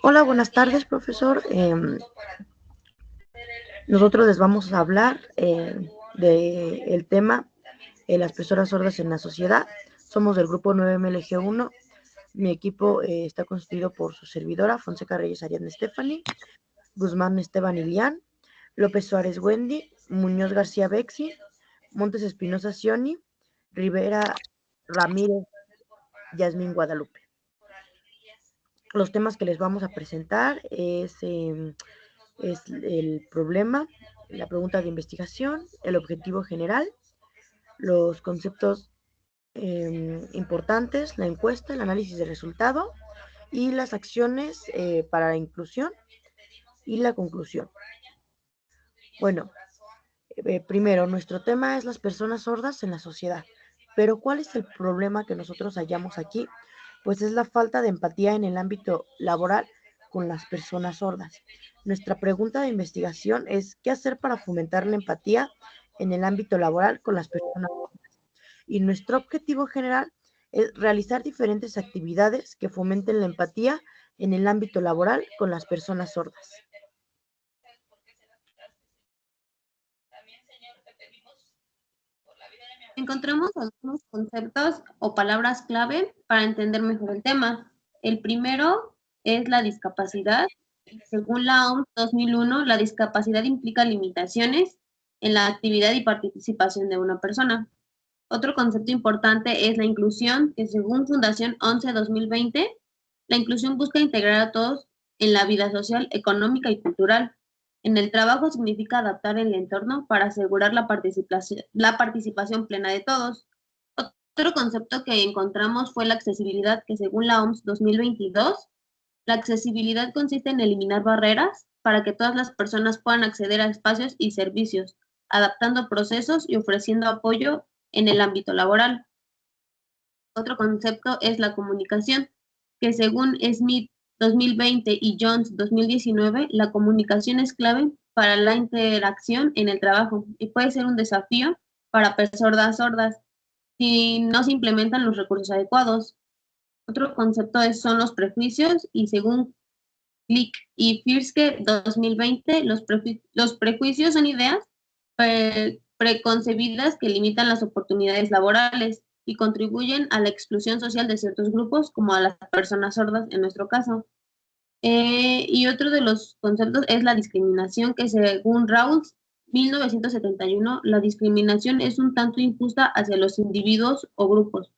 Hola, buenas tardes, profesor. Nosotros les vamos a hablar del tema las personas sordas en la sociedad. Somos del grupo 9MLG1. Mi equipo está constituido por su servidora, Fonseca Reyes Ariadna Stephanie, Guzmán Esteban Ilián, López Suárez Wendy, Muñoz García Bexi, Montes Espinosa Sioni, Rivera Ramírez Yasmín Guadalupe. Los temas que les vamos a presentar es el problema, la pregunta de investigación, el objetivo general, los conceptos importantes, la encuesta, el análisis de resultado y las acciones para la inclusión y la conclusión. Bueno, primero, nuestro tema es las personas sordas en la sociedad. Pero ¿cuál es el problema que nosotros hallamos aquí? Pues es la falta de empatía en el ámbito laboral con las personas sordas. Nuestra pregunta de investigación es ¿qué hacer para fomentar la empatía en el ámbito laboral con las personas sordas? Y nuestro objetivo general es realizar diferentes actividades que fomenten la empatía en el ámbito laboral con las personas sordas. Encontramos algunos conceptos o palabras clave para entender mejor el tema. El primero es la discapacidad. Según la OMS 2001, la discapacidad implica limitaciones en la actividad y participación de una persona. Otro concepto importante es la inclusión, que según Fundación 11-2020, la inclusión busca integrar a todos en la vida social, económica y cultural. En el trabajo significa adaptar el entorno para asegurar la participación plena de todos. Otro concepto que encontramos fue la accesibilidad, que según la OMS 2022, la accesibilidad consiste en eliminar barreras para que todas las personas puedan acceder a espacios y servicios, adaptando procesos y ofreciendo apoyo en el ámbito laboral. Otro concepto es la comunicación, que según Smith 2020 y Jones 2019, la comunicación es clave para la interacción en el trabajo y puede ser un desafío para personas sordas si no se implementan los recursos adecuados. Otro concepto son los prejuicios y según Glick y Fierske 2020, los prejuicios son ideas preconcebidas que limitan las oportunidades laborales y contribuyen a la exclusión social de ciertos grupos, como a las personas sordas en nuestro caso. Y otro de los conceptos es la discriminación, que según Rawls 1971, la discriminación es un tanto injusta hacia los individuos o grupos,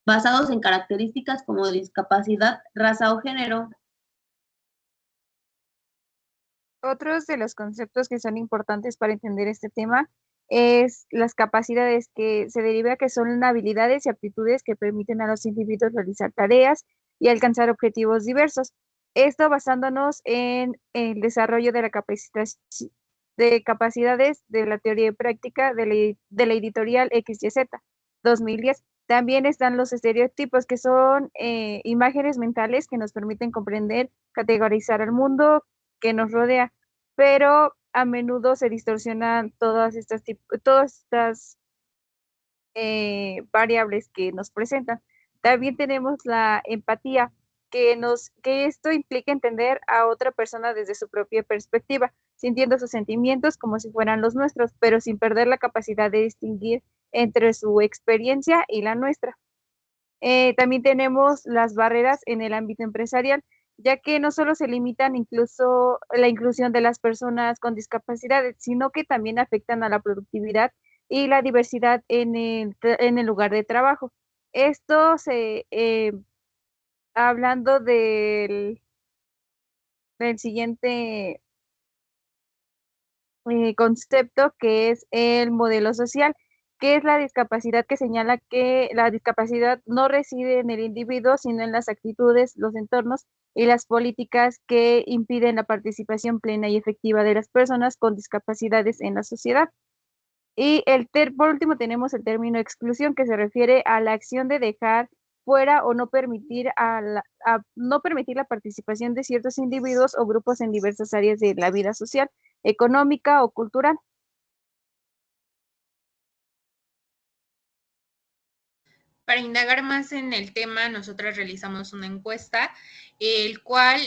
basados en características como discapacidad, raza o género. Otros de los conceptos que son importantes para entender este tema es las capacidades, que se deriva que son habilidades y aptitudes que permiten a los individuos realizar tareas y alcanzar objetivos diversos. Esto basándonos en el desarrollo de de capacidades de la teoría y práctica de la editorial XYZ 2010. También están los estereotipos, que son imágenes mentales que nos permiten comprender, categorizar el mundo que nos rodea, pero a menudo se distorsionan todas estas variables que nos presentan. También tenemos la empatía, que esto implica entender a otra persona desde su propia perspectiva, sintiendo sus sentimientos como si fueran los nuestros, pero sin perder la capacidad de distinguir entre su experiencia y la nuestra. También tenemos las barreras en el ámbito empresarial, ya que no solo se limitan incluso la inclusión de las personas con discapacidades, sino que también afectan a la productividad y la diversidad en el lugar de trabajo. Esto hablando del siguiente concepto, que es el modelo social, que es la discapacidad, que señala que la discapacidad no reside en el individuo, sino en las actitudes, los entornos y las políticas que impiden la participación plena y efectiva de las personas con discapacidades en la sociedad. Y por último tenemos el término exclusión, que se refiere a la acción de dejar fuera o no permitir no permitir la participación de ciertos individuos o grupos en diversas áreas de la vida social, económica o cultural. Para indagar más en el tema, nosotras realizamos una encuesta, el cual,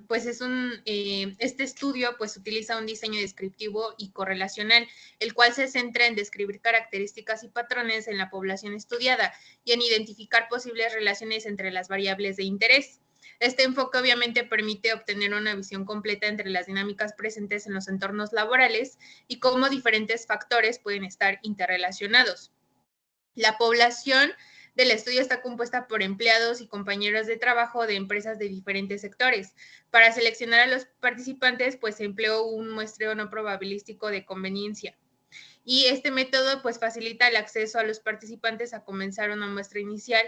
pues este estudio pues utiliza un diseño descriptivo y correlacional, el cual se centra en describir características y patrones en la población estudiada y en identificar posibles relaciones entre las variables de interés. Este enfoque obviamente permite obtener una visión completa entre las dinámicas presentes en los entornos laborales y cómo diferentes factores pueden estar interrelacionados. La población del estudio está compuesta por empleados y compañeros de trabajo de empresas de diferentes sectores. Para seleccionar a los participantes, pues se empleó un muestreo no probabilístico de conveniencia. Y este método pues facilita el acceso a los participantes a comenzar una muestra inicial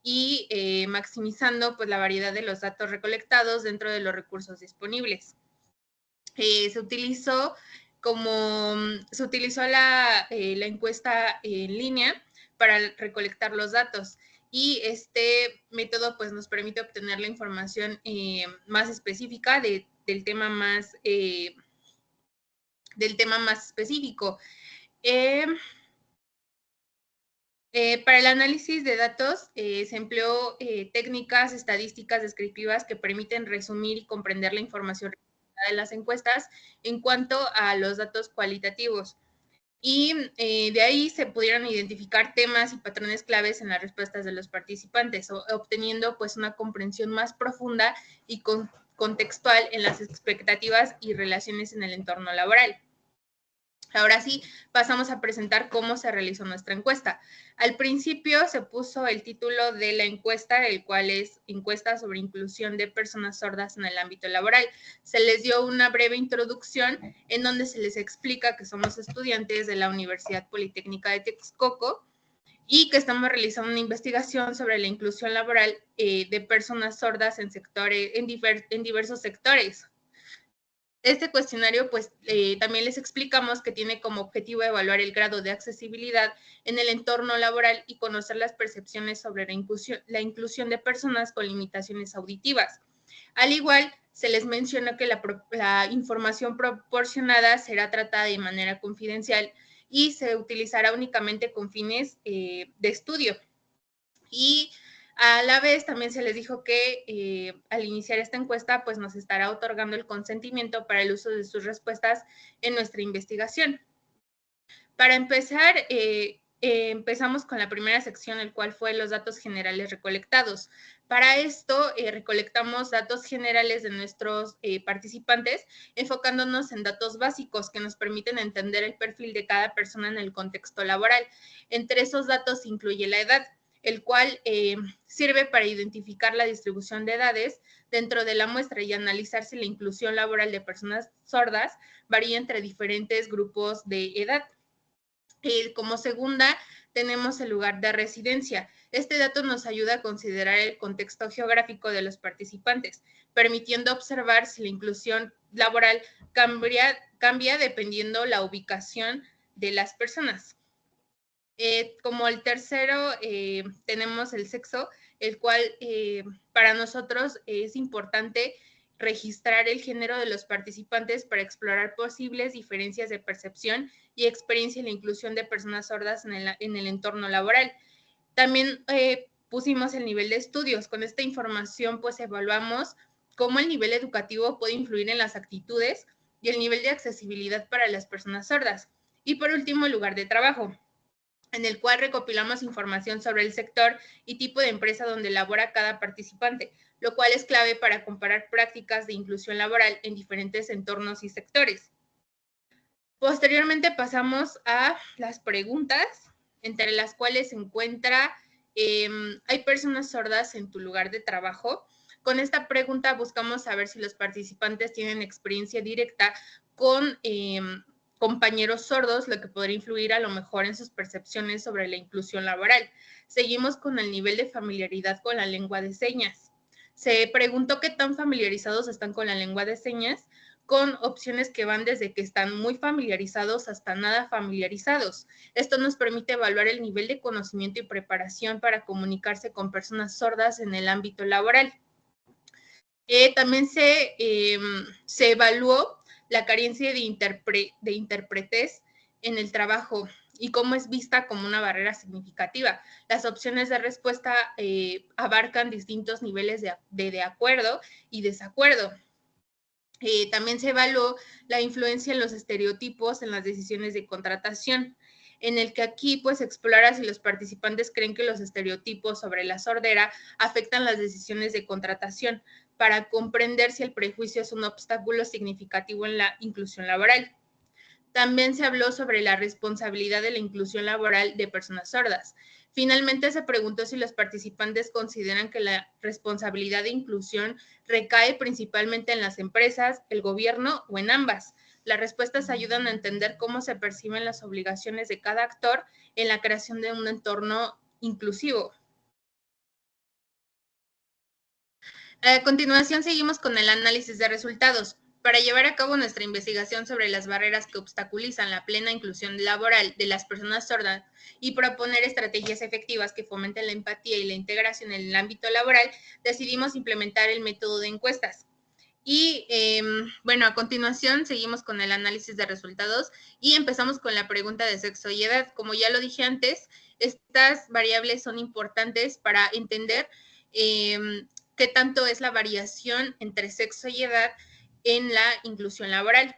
y maximizando pues la variedad de los datos recolectados dentro de los recursos disponibles. Se utilizó la encuesta en línea para recolectar los datos y este método pues nos permite obtener la información más específica del tema más específico. Para el análisis de datos se empleó técnicas estadísticas descriptivas que permiten resumir y comprender la información de las encuestas en cuanto a los datos cualitativos. Y de ahí se pudieron identificar temas y patrones claves en las respuestas de los participantes, obteniendo pues una comprensión más profunda y contextual en las expectativas y relaciones en el entorno laboral. Ahora sí, pasamos a presentar cómo se realizó nuestra encuesta. Al principio se puso el título de la encuesta, el cual es Encuesta sobre inclusión de personas sordas en el ámbito laboral. Se les dio una breve introducción en donde se les explica que somos estudiantes de la Universidad Politécnica de Texcoco y que estamos realizando una investigación sobre la inclusión laboral de personas sordas en diversos sectores. Este cuestionario, pues, también les explicamos que tiene como objetivo evaluar el grado de accesibilidad en el entorno laboral y conocer las percepciones sobre la inclusión de personas con limitaciones auditivas. Al igual, se les menciona que la información proporcionada será tratada de manera confidencial y se utilizará únicamente con fines de estudio. Y a la vez también se les dijo que al iniciar esta encuesta pues nos estará otorgando el consentimiento para el uso de sus respuestas en nuestra investigación. Para empezar, empezamos con la primera sección, el cual fue los datos generales recolectados. Para esto recolectamos datos generales de nuestros participantes, enfocándonos en datos básicos que nos permiten entender el perfil de cada persona en el contexto laboral. Entre esos datos incluye la edad, el cual sirve para identificar la distribución de edades dentro de la muestra y analizar si la inclusión laboral de personas sordas varía entre diferentes grupos de edad. Como segunda, tenemos el lugar de residencia. Este dato nos ayuda a considerar el contexto geográfico de los participantes, permitiendo observar si la inclusión laboral cambia dependiendo la ubicación de las personas. Como el tercero, tenemos el sexo, el cual para nosotros es importante registrar el género de los participantes para explorar posibles diferencias de percepción y experiencia en la inclusión de personas sordas en el entorno laboral. También pusimos el nivel de estudios. Con esta información, pues evaluamos cómo el nivel educativo puede influir en las actitudes y el nivel de accesibilidad para las personas sordas. Y por último, el lugar de trabajo, en el cual recopilamos información sobre el sector y tipo de empresa donde labora cada participante, lo cual es clave para comparar prácticas de inclusión laboral en diferentes entornos y sectores. Posteriormente pasamos a las preguntas, entre las cuales se encuentra, ¿hay personas sordas en tu lugar de trabajo? Con esta pregunta buscamos saber si los participantes tienen experiencia directa con compañeros sordos, lo que podría influir a lo mejor en sus percepciones sobre la inclusión laboral. Seguimos con el nivel de familiaridad con la lengua de señas. Se preguntó qué tan familiarizados están con la lengua de señas, con opciones que van desde que están muy familiarizados hasta nada familiarizados. Esto nos permite evaluar el nivel de conocimiento y preparación para comunicarse con personas sordas en el ámbito laboral. También se evaluó la carencia de intérpretes en el trabajo y cómo es vista como una barrera significativa. Las opciones de respuesta abarcan distintos niveles de acuerdo y desacuerdo. También se evaluó la influencia en los estereotipos en las decisiones de contratación, en el que aquí pues explora si los participantes creen que los estereotipos sobre la sordera afectan las decisiones de contratación para comprender si el prejuicio es un obstáculo significativo en la inclusión laboral. También se habló sobre la responsabilidad de la inclusión laboral de personas sordas. Finalmente se preguntó si los participantes consideran que la responsabilidad de inclusión recae principalmente en las empresas, el gobierno o en ambas. Las respuestas ayudan a entender cómo se perciben las obligaciones de cada actor en la creación de un entorno inclusivo. A continuación seguimos con el análisis de resultados. Para llevar a cabo nuestra investigación sobre las barreras que obstaculizan la plena inclusión laboral de las personas sordas y proponer estrategias efectivas que fomenten la empatía y la integración en el ámbito laboral, decidimos implementar el método de encuestas. Y bueno, a continuación seguimos con el análisis de resultados y empezamos con la pregunta de sexo y edad. Como ya lo dije antes, estas variables son importantes para entender qué tanto es la variación entre sexo y edad en la inclusión laboral,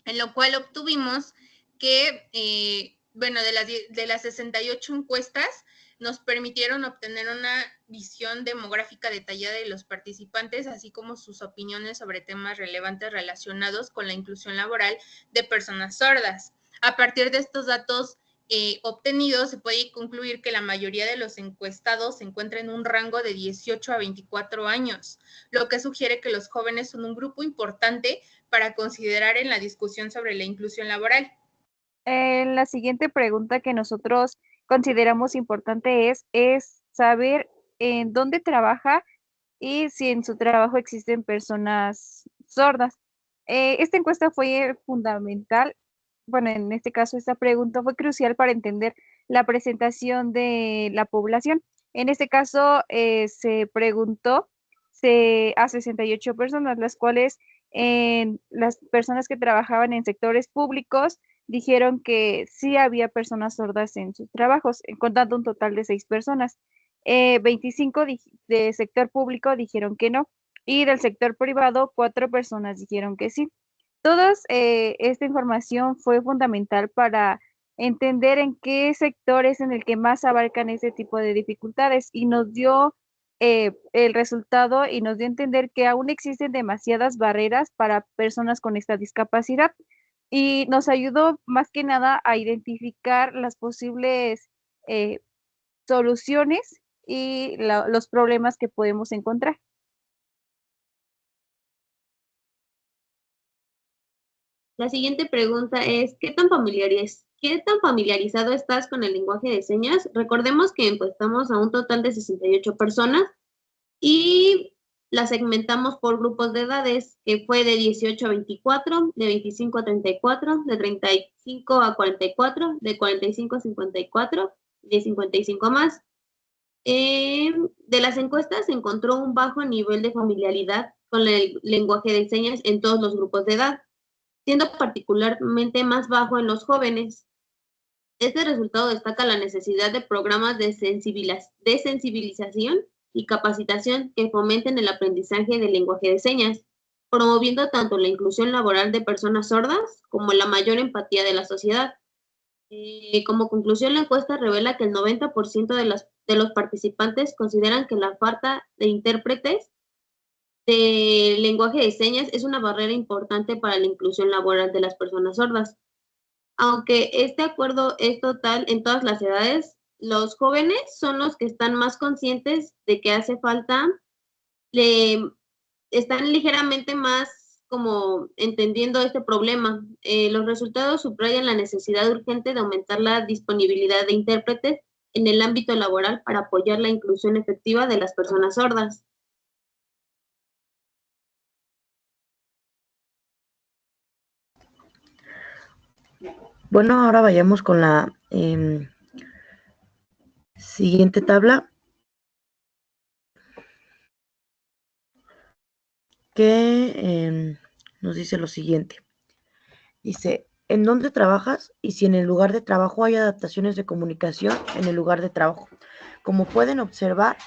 en lo cual obtuvimos que, bueno, de las 68 encuestas, nos permitieron obtener una visión demográfica detallada de los participantes, así como sus opiniones sobre temas relevantes relacionados con la inclusión laboral de personas sordas. A partir de estos datos obtenidos, se puede concluir que la mayoría de los encuestados se encuentran en un rango de 18 a 24 años, lo que sugiere que los jóvenes son un grupo importante para considerar en la discusión sobre la inclusión laboral. La siguiente pregunta que nosotros consideramos importante es saber en dónde trabaja y si en su trabajo existen personas sordas. Esta encuesta fue fundamental, bueno, en este caso esta pregunta fue crucial para entender la presentación de la población. En este caso se preguntó a 68 personas, las cuales las personas que trabajaban en sectores públicos dijeron que sí había personas sordas en sus trabajos, contando un total de 6 personas. 25 de sector público dijeron que no, y del sector privado 4 personas dijeron que sí. Todas esta información fue fundamental para entender en qué sector es en el que más abarcan ese tipo de dificultades y nos dio el resultado y nos dio a entender que aún existen demasiadas barreras para personas con esta discapacidad y nos ayudó más que nada a identificar las posibles soluciones y los problemas que podemos encontrar. La siguiente pregunta es, ¿qué tan familiarizado estás con el lenguaje de señas? Recordemos que encuestamos a un total de 68 personas y las segmentamos por grupos de edades, que fue de 18 a 24, de 25 a 34, de 35 a 44, de 45 a 54, de 55 a más. De las encuestas se encontró un bajo nivel de familiaridad con el lenguaje de señas en todos los grupos de edad, siendo particularmente más bajo en los jóvenes. Este resultado destaca la necesidad de programas de sensibilización y capacitación que fomenten el aprendizaje del lenguaje de señas, promoviendo tanto la inclusión laboral de personas sordas como la mayor empatía de la sociedad. Como conclusión, la encuesta revela que el 90% de los participantes consideran que la falta de intérpretes de lenguaje de señas es una barrera importante para la inclusión laboral de las personas sordas. Aunque este acuerdo es total en todas las edades, los jóvenes son los que están más conscientes de que hace falta, están ligeramente más como entendiendo este problema. Los resultados subrayan la necesidad urgente de aumentar la disponibilidad de intérpretes en el ámbito laboral para apoyar la inclusión efectiva de las personas sordas. Bueno, ahora vayamos con la siguiente tabla, que nos dice lo siguiente. Dice, en dónde trabajas y si en el lugar de trabajo hay adaptaciones de comunicación en el lugar de trabajo. Como pueden observar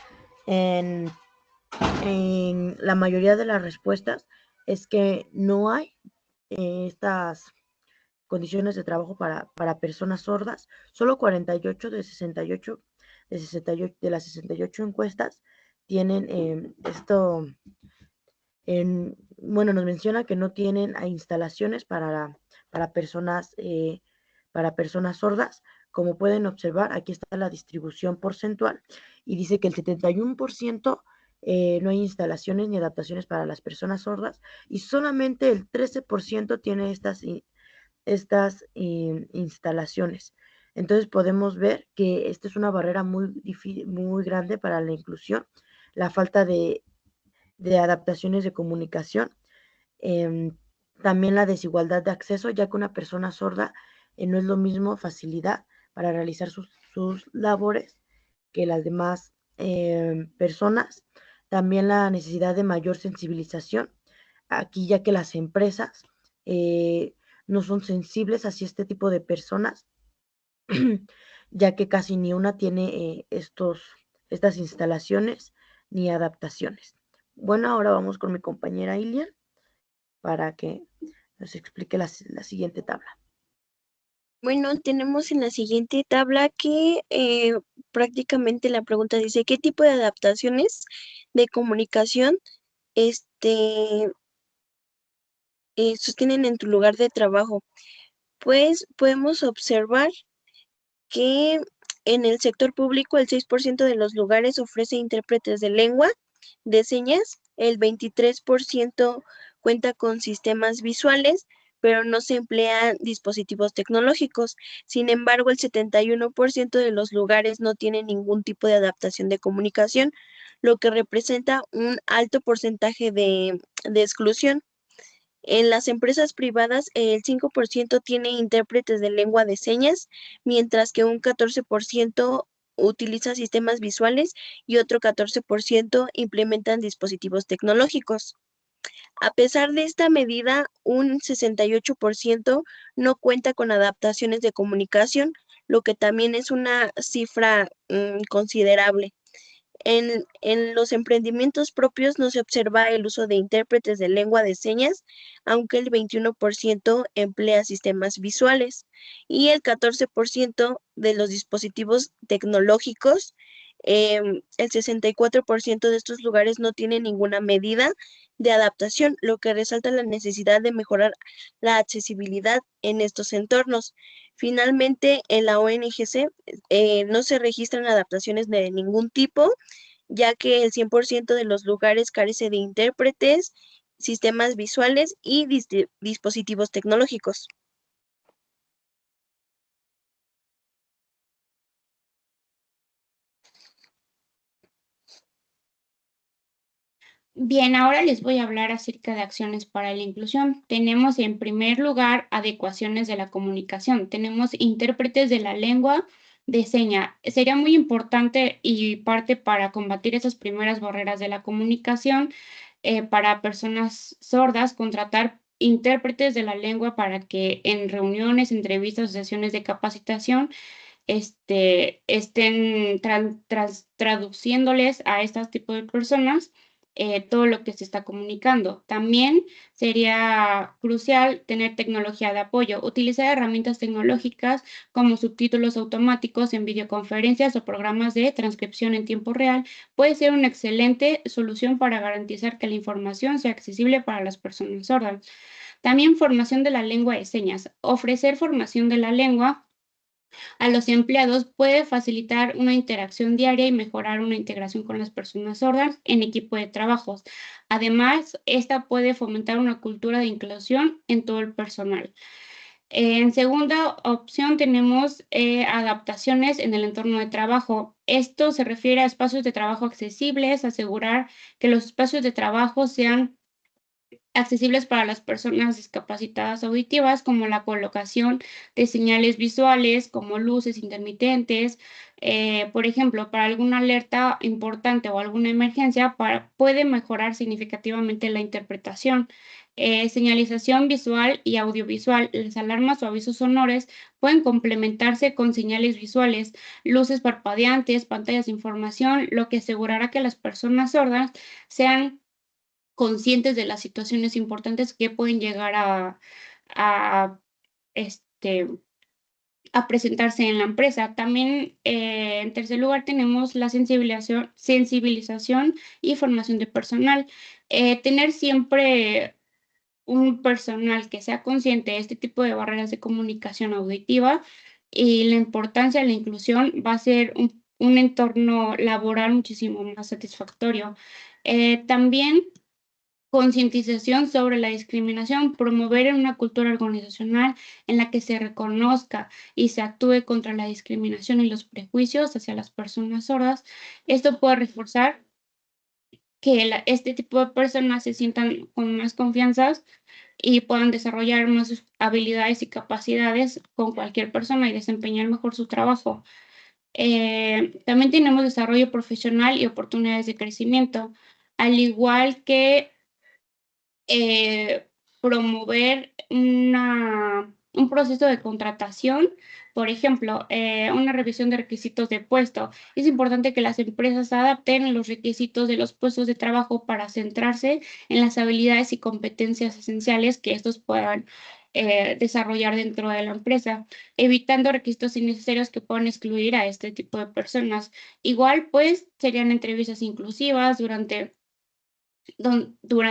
en la mayoría de las respuestas es que no hay estas condiciones de trabajo para personas sordas. Solo 48 de 68 de las 68 encuestas tienen esto. Bueno, nos menciona que no tienen instalaciones para personas sordas. Como pueden observar, aquí está la distribución porcentual y dice que el 71% no hay instalaciones ni adaptaciones para las personas sordas y solamente el 13% tiene estas instalaciones. Entonces podemos ver que esta es una barrera muy grande para la inclusión, la falta de adaptaciones de comunicación, también la desigualdad de acceso, ya que una persona sorda no es lo mismo facilidad para realizar sus labores que las demás personas. También la necesidad de mayor sensibilización, aquí ya que las empresas no son sensibles hacia este tipo de personas, ya que casi ni una tiene estas instalaciones ni adaptaciones. Bueno, ahora vamos con mi compañera Ilian para que nos explique la siguiente tabla. Bueno, tenemos en la siguiente tabla que prácticamente la pregunta dice, ¿qué tipo de adaptaciones de comunicación sostienen en tu lugar de trabajo? Pues podemos observar que en el sector público el 6% de los lugares ofrece intérpretes de lengua de señas, el 23% cuenta con sistemas visuales, pero no se emplean dispositivos tecnológicos. Sin embargo, el 71% de los lugares no tienen ningún tipo de adaptación de comunicación, lo que representa un alto porcentaje de exclusión. En las empresas privadas, el 5% tiene intérpretes de lengua de señas, mientras que un 14% utiliza sistemas visuales y otro 14% implementan dispositivos tecnológicos. A pesar de esta medida, un 68% no cuenta con adaptaciones de comunicación, lo que también es una cifra considerable. En los emprendimientos propios no se observa el uso de intérpretes de lengua de señas, aunque el 21% emplea sistemas visuales y el 14% de los dispositivos tecnológicos, el 64% de estos lugares no tienen ninguna medida de adaptación, lo que resalta la necesidad de mejorar la accesibilidad en estos entornos. Finalmente, en la ONGC no se registran adaptaciones de ningún tipo, ya que el 100% de los lugares carece de intérpretes, sistemas visuales y dispositivos tecnológicos. Bien, ahora les voy a hablar acerca de acciones para la inclusión. Tenemos en primer lugar adecuaciones de la comunicación. Tenemos intérpretes de la lengua de seña. Sería muy importante y parte para combatir esas primeras barreras de la comunicación para personas sordas, contratar intérpretes de la lengua para que en reuniones, entrevistas o sesiones de capacitación estén traduciéndoles a estos tipos de personas todo lo que se está comunicando. También sería crucial tener tecnología de apoyo, utilizar herramientas tecnológicas como subtítulos automáticos en videoconferencias o programas de transcripción en tiempo real. Puede ser una excelente solución para garantizar que la información sea accesible para las personas sordas. También formación de la lengua de señas. Ofrecer formación de la lengua a los empleados puede facilitar una interacción diaria y mejorar una integración con las personas sordas en equipo de trabajos. Además, esta puede fomentar una cultura de inclusión en todo el personal. En segunda opción tenemos adaptaciones en el entorno de trabajo. Esto se refiere a espacios de trabajo accesibles, asegurar que los espacios de trabajo sean accesibles para las personas discapacitadas auditivas, como la colocación de señales visuales, como luces intermitentes. Por ejemplo, para alguna alerta importante o alguna emergencia, puede mejorar significativamente la interpretación. Señalización visual y audiovisual. Las alarmas o avisos sonores pueden complementarse con señales visuales, luces parpadeantes, pantallas de información, lo que asegurará que las personas sordas sean conscientes de las situaciones importantes que pueden llegar a, este, a presentarse en la empresa. También, en tercer lugar, tenemos la sensibilización y formación de personal. Tener siempre un personal que sea consciente de este tipo de barreras de comunicación auditiva y la importancia de la inclusión va a ser un entorno laboral muchísimo más satisfactorio. También concientización sobre la discriminación, promover una cultura organizacional en la que se reconozca y se actúe contra la discriminación y los prejuicios hacia las personas sordas. Esto puede reforzar que este tipo de personas se sientan con más confianza y puedan desarrollar más habilidades y capacidades con cualquier persona y desempeñar mejor su trabajo. También tenemos desarrollo profesional y oportunidades de crecimiento, al igual que promover un proceso de contratación, por ejemplo, una revisión de requisitos de puesto. Es importante que las empresas adapten los requisitos de los puestos de trabajo para centrarse en las habilidades y competencias esenciales que estos puedan desarrollar dentro de la empresa, evitando requisitos innecesarios que puedan excluir a este tipo de personas. Igual, pues, serían entrevistas inclusivas durante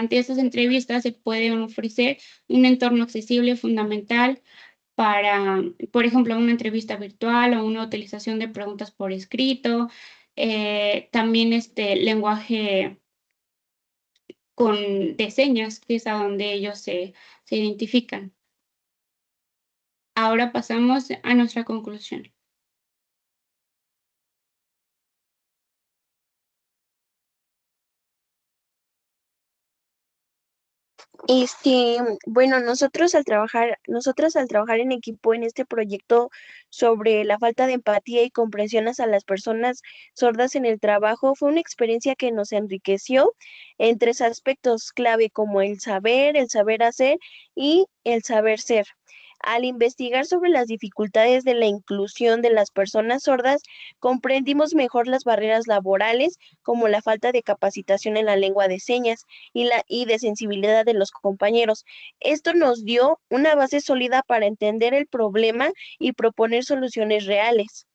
estas entrevistas se puede ofrecer un entorno accesible fundamental para, por ejemplo, una entrevista virtual o una utilización de preguntas por escrito, también este lenguaje de señas, que es a donde ellos se identifican. Ahora pasamos a nuestra conclusión. Bueno, nosotros al trabajar en equipo en este proyecto sobre la falta de empatía y comprensión hacia las personas sordas en el trabajo, fue una experiencia que nos enriqueció en tres aspectos clave como el saber hacer y el saber ser. Al investigar sobre las dificultades de la inclusión de las personas sordas, comprendimos mejor las barreras laborales, como la falta de capacitación en la lengua de señas y de sensibilidad de los compañeros. Esto nos dio una base sólida para entender el problema y proponer soluciones reales.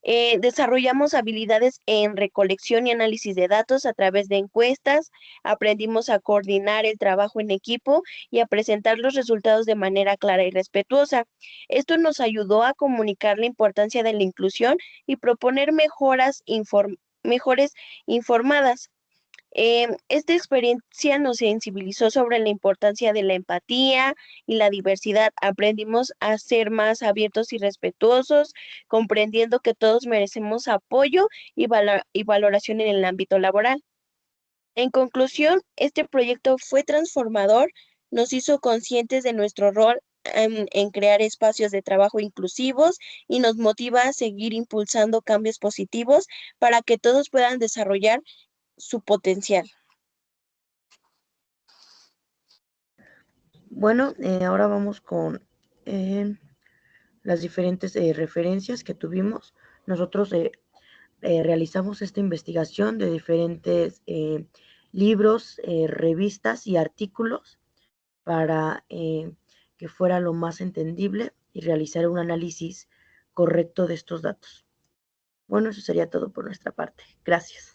Desarrollamos habilidades en recolección y análisis de datos a través de encuestas, aprendimos a coordinar el trabajo en equipo y a presentar los resultados de manera clara y respetuosa. Esto nos ayudó a comunicar la importancia de la inclusión y proponer mejores informadas. Esta experiencia nos sensibilizó sobre la importancia de la empatía y la diversidad. Aprendimos a ser más abiertos y respetuosos, comprendiendo que todos merecemos apoyo y valoración en el ámbito laboral. En conclusión, este proyecto fue transformador, nos hizo conscientes de nuestro rol en crear espacios de trabajo inclusivos y nos motiva a seguir impulsando cambios positivos para que todos puedan desarrollar su potencial. Bueno, ahora vamos con las diferentes referencias que tuvimos. Nosotros realizamos esta investigación de diferentes libros, revistas y artículos para que fuera lo más entendible y realizar un análisis correcto de estos datos. Bueno, eso sería todo por nuestra parte. Gracias.